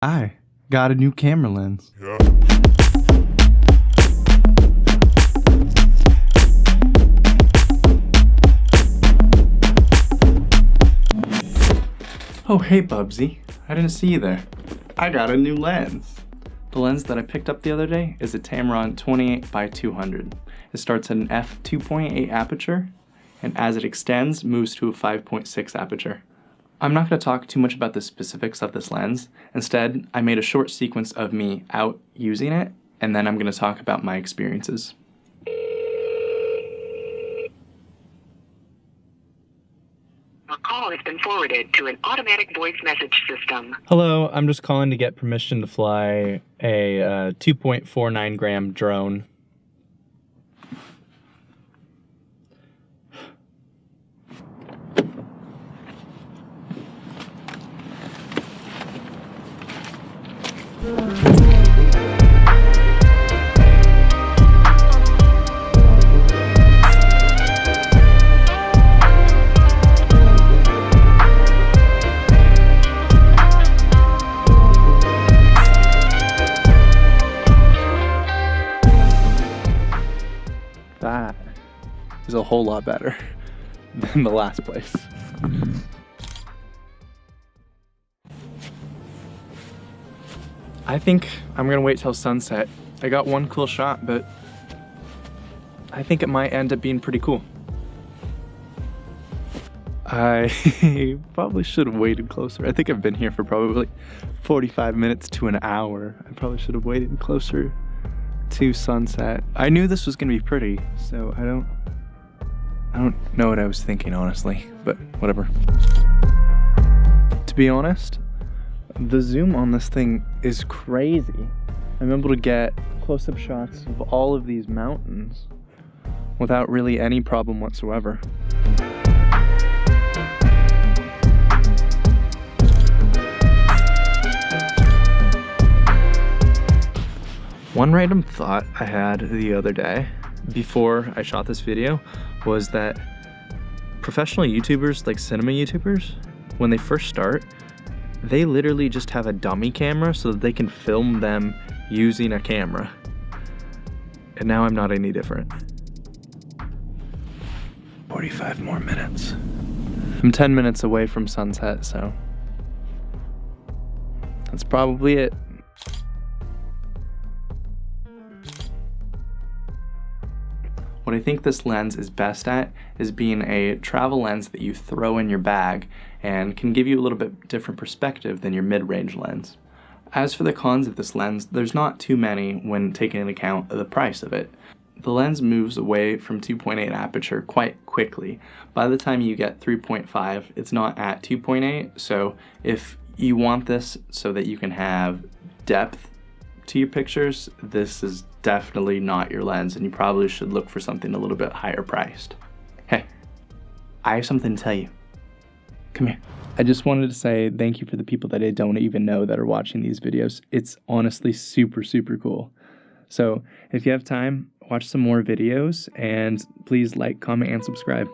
I got a new camera lens. Yeah. Oh, hey Bubsy. I didn't see you there. I got a new lens. The lens that I picked up the other day is a Tamron 28x200. It starts at an f2.8 aperture, and as it extends, moves to a 5.6 aperture. I'm not going to talk too much about the specifics of this lens. Instead, I made a short sequence of me out using it, and then I'm going to talk about my experiences. Your call has been forwarded to an automatic voice message system. Hello, I'm just calling to get permission to fly a 2.49 gram drone. That is a whole lot better than the last place. I think I'm gonna wait till sunset. I got one cool shot, but I think it might end up being pretty cool. I probably should have waited closer. I think I've been here for probably 45 minutes to an hour. I probably should have waited closer to sunset. I knew this was gonna be pretty, so I don't know what I was thinking, honestly, but whatever. To be honest, the zoom on this thing is crazy. I'm able to get close-up shots of all of these mountains without really any problem whatsoever. One random thought I had the other day before I shot this video was that professional YouTubers, like cinema YouTubers, when they first start, they literally just have a dummy camera so that they can film them using a camera. And now I'm not any different. 45 more minutes. I'm 10 minutes away from sunset, so that's probably it. What I think this lens is best at is being a travel lens that you throw in your bag and can give you a little bit different perspective than your mid-range lens. As for the cons of this lens, there's not too many when taking into account the price of it. The lens moves away from 2.8 aperture quite quickly. By the time you get 3.5, it's not at 2.8, so if you want this so that you can have depth to your pictures, this is definitely not your lens, and you probably should look for something a little bit higher priced. Hey, I have something to tell you. Come here. I just wanted to say thank you for the people that I don't even know that are watching these videos. It's honestly super, super cool. So if you have time, watch some more videos, and please like, comment, and subscribe.